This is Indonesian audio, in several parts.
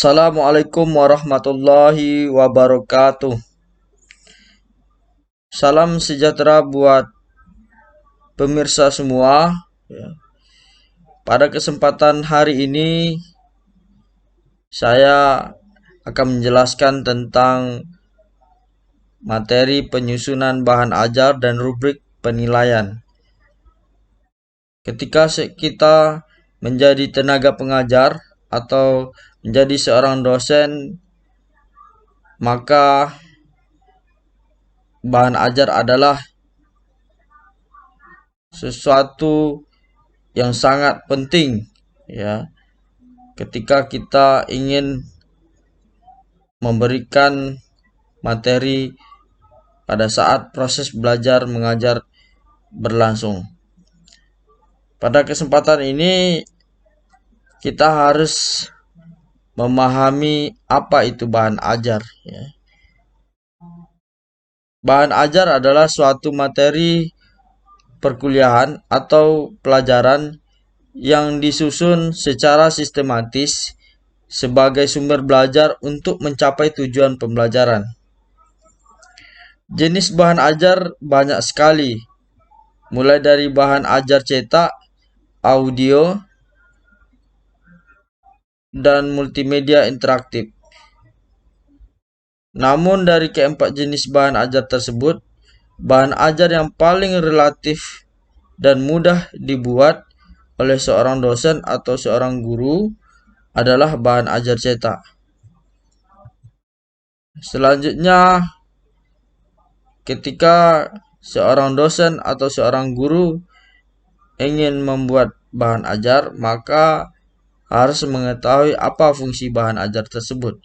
Assalamualaikum warahmatullahi wabarakatuh. Salam sejahtera buat pemirsa semua. Pada kesempatan hari ini saya akan menjelaskan tentang materi penyusunan bahan ajar dan rubrik penilaian. Ketika kita menjadi tenaga pengajar atau menjadi seorang dosen, maka bahan ajar adalah sesuatu yang sangat penting, ya, ketika kita ingin memberikan materi pada saat proses belajar mengajar berlangsung. Pada kesempatan ini kita harus memahami apa itu bahan ajar, ya. Bahan ajar adalah suatu materi perkuliahan atau pelajaran yang disusun secara sistematis sebagai sumber belajar untuk mencapai tujuan pembelajaran. Jenis bahan ajar banyak sekali, mulai dari bahan ajar cetak, audio, dan multimedia interaktif. Namun dari keempat jenis bahan ajar tersebut, bahan ajar yang paling relatif dan mudah dibuat oleh seorang dosen atau seorang guru adalah bahan ajar cetak. Selanjutnya, ketika seorang dosen atau seorang guru ingin membuat bahan ajar, maka harus mengetahui apa fungsi bahan ajar tersebut.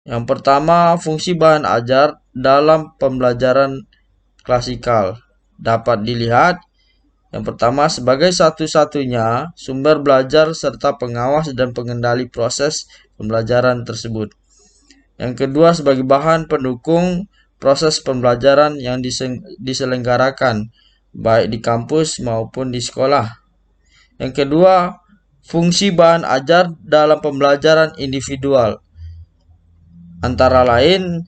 Yang pertama, fungsi bahan ajar dalam pembelajaran klasikal dapat dilihat yang pertama sebagai satu-satunya sumber belajar serta pengawas dan pengendali proses pembelajaran tersebut. Yang kedua, sebagai bahan pendukung proses pembelajaran yang diselenggarakan baik di kampus maupun di sekolah. Yang kedua, fungsi bahan ajar dalam pembelajaran individual antara lain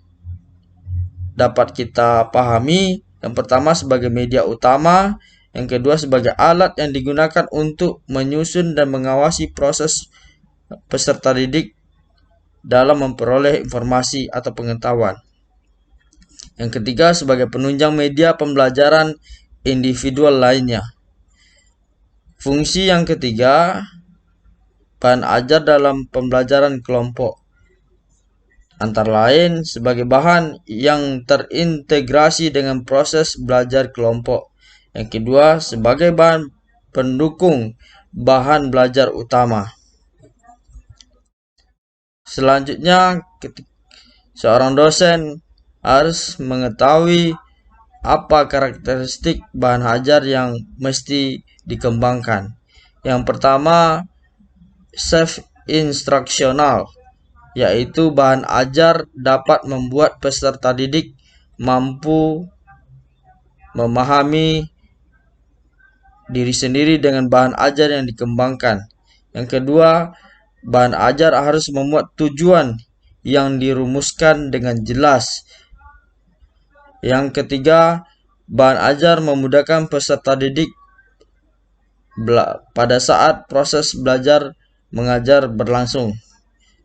dapat kita pahami yang pertama sebagai media utama, yang kedua sebagai alat yang digunakan untuk menyusun dan mengawasi proses peserta didik dalam memperoleh informasi atau pengetahuan. Yang ketiga sebagai penunjang media pembelajaran individual lainnya. Fungsi yang ketiga, bahan ajar dalam pembelajaran kelompok, antara lain sebagai bahan yang terintegrasi dengan proses belajar kelompok. Yang kedua, sebagai bahan pendukung bahan belajar utama. Selanjutnya, seorang dosen harus mengetahui apa karakteristik bahan ajar yang mesti dikembangkan. Yang pertama, self-instructional, yaitu bahan ajar dapat membuat peserta didik mampu memahami diri sendiri dengan bahan ajar yang dikembangkan. Yang kedua, bahan ajar harus memuat tujuan yang dirumuskan dengan jelas. Yang ketiga, bahan ajar memudahkan peserta didik pada saat proses belajar mengajar berlangsung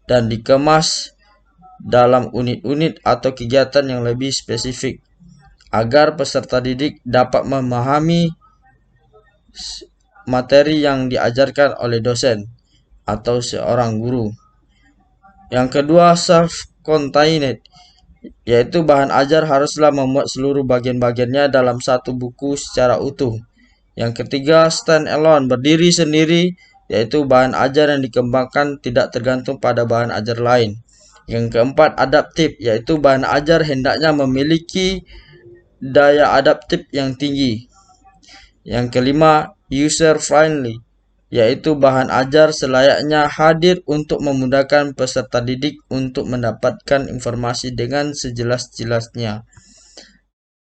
dan dikemas dalam unit-unit atau kegiatan yang lebih spesifik agar peserta didik dapat memahami materi yang diajarkan oleh dosen atau seorang guru. Yang kedua, self-contained, yaitu bahan ajar haruslah memuat seluruh bagian-bagiannya dalam satu buku secara utuh. Yang ketiga, stand alone, berdiri sendiri, yaitu bahan ajar yang dikembangkan tidak tergantung pada bahan ajar lain. Yang keempat, adaptif, yaitu bahan ajar hendaknya memiliki daya adaptif yang tinggi. Yang kelima, user friendly, yaitu bahan ajar selayaknya hadir untuk memudahkan peserta didik untuk mendapatkan informasi dengan sejelas-jelasnya.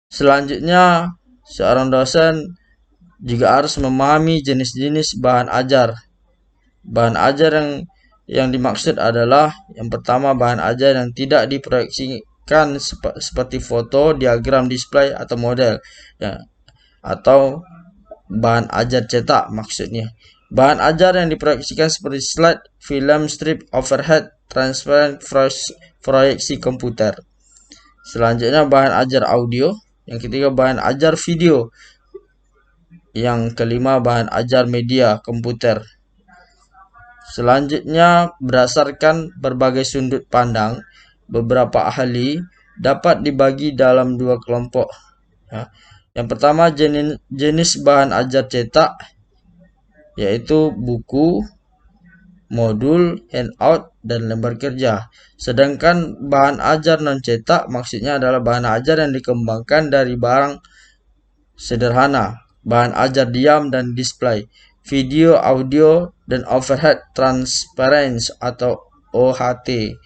Selanjutnya, seorang dosen juga harus memahami jenis-jenis bahan ajar. Bahan ajar yang yang dimaksud adalah yang pertama bahan ajar yang tidak diproyeksikan seperti foto, diagram display atau model ya, atau bahan ajar cetak maksudnya. Bahan ajar yang diproyeksikan seperti slide, film, strip, overhead, transparent, proyeksi komputer. Selanjutnya bahan ajar audio. Yang ketiga bahan ajar video. Yang kelima bahan ajar media komputer. Selanjutnya, berdasarkan berbagai sudut pandang, beberapa ahli dapat dibagi dalam dua kelompok. Ya. Yang pertama, jenis bahan ajar cetak, yaitu buku, modul, handout, dan lembar kerja. Sedangkan bahan ajar non-cetak maksudnya adalah bahan ajar yang dikembangkan dari barang sederhana, bahan ajar diam dan display, video, audio, dan overhead transparency atau OHT.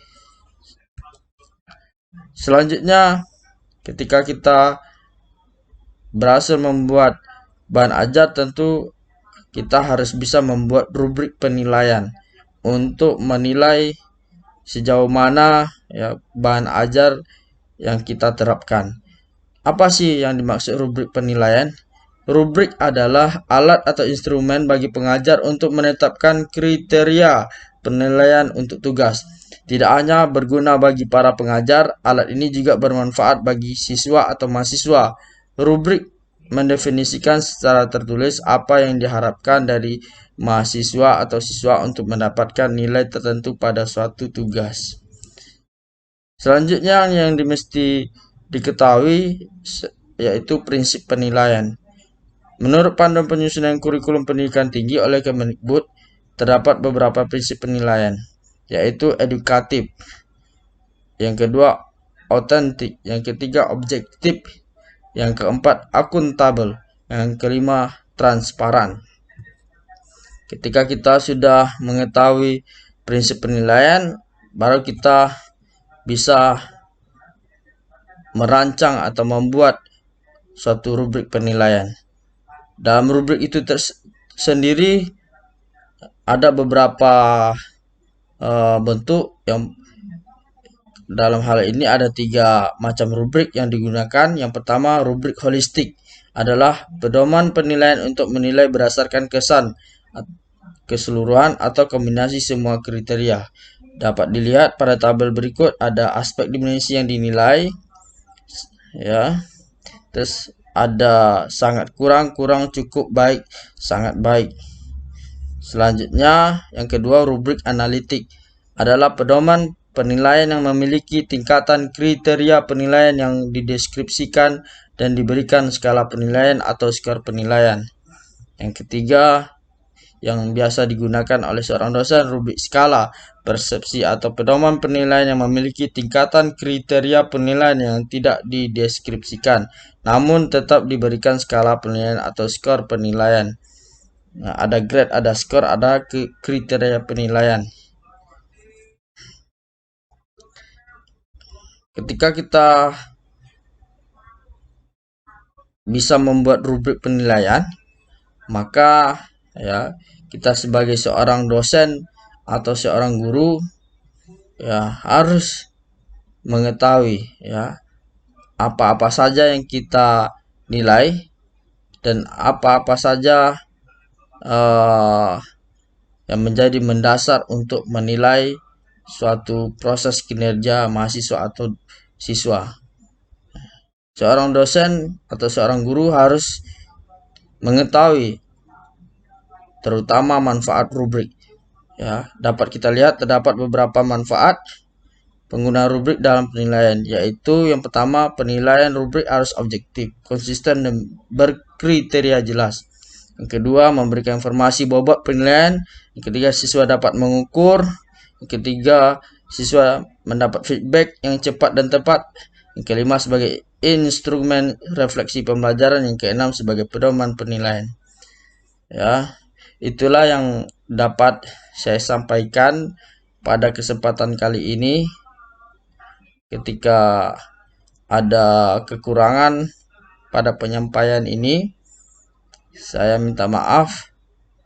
Selanjutnya, ketika kita berhasil membuat bahan ajar, tentu kita harus bisa membuat rubrik penilaian untuk menilai sejauh mana ya bahan ajar yang kita terapkan. Apa sih yang dimaksud rubrik penilaian? Rubrik adalah alat atau instrumen bagi pengajar untuk menetapkan kriteria penilaian untuk tugas. Tidak hanya berguna bagi para pengajar, alat ini juga bermanfaat bagi siswa atau mahasiswa. Rubrik mendefinisikan secara tertulis apa yang diharapkan dari mahasiswa atau siswa untuk mendapatkan nilai tertentu pada suatu tugas. Selanjutnya yang mesti diketahui yaitu prinsip penilaian. Menurut Panduan Penyusunan Kurikulum Pendidikan Tinggi oleh Kemendikbud, terdapat beberapa prinsip penilaian, yaitu edukatif, yang kedua otentik, yang ketiga objektif, yang keempat akuntabel, yang kelima transparan. Ketika kita sudah mengetahui prinsip penilaian, baru kita bisa merancang atau membuat suatu rubrik penilaian. Dalam rubrik itu sendiri ada beberapa bentuk, yang dalam hal ini ada 3 macam rubrik yang digunakan. Yang pertama, rubrik holistik adalah pedoman penilaian untuk menilai berdasarkan kesan, keseluruhan, atau kombinasi semua kriteria. Dapat dilihat pada tabel berikut, ada aspek dimensi yang dinilai, ya. Terus ada sangat kurang, kurang, cukup, baik, sangat baik. Selanjutnya, yang kedua, rubrik analitik adalah pedoman penilaian yang memiliki tingkatan kriteria penilaian yang dideskripsikan dan diberikan skala penilaian atau skor penilaian. Yang ketiga, yang biasa digunakan oleh seorang dosen, rubrik skala persepsi atau pedoman penilaian yang memiliki tingkatan kriteria penilaian yang tidak dideskripsikan, namun tetap diberikan skala penilaian atau skor penilaian. Nah, ada grade, ada skor, ada kriteria penilaian. Ketika kita bisa membuat rubrik penilaian, maka ya kita sebagai seorang dosen atau seorang guru ya harus mengetahui ya apa-apa saja yang kita nilai dan apa-apa saja yang menjadi mendasar untuk menilai suatu proses kinerja mahasiswa atau siswa. Seorang dosen atau seorang guru harus mengetahui terutama manfaat rubrik. Ya, dapat kita lihat terdapat beberapa manfaat penggunaan rubrik dalam penilaian, yaitu yang pertama, penilaian rubrik harus objektif, konsisten, dan berkriteria jelas. Yang kedua, memberikan informasi bobot penilaian. Yang ketiga, siswa dapat mengukur. Yang ketiga, siswa mendapat feedback yang cepat dan tepat. Yang kelima, sebagai instrumen refleksi pembelajaran. Yang keenam, sebagai pedoman penilaian. Ya, itulah yang dapat saya sampaikan pada kesempatan kali ini. Ketika ada kekurangan pada penyampaian ini, saya minta maaf.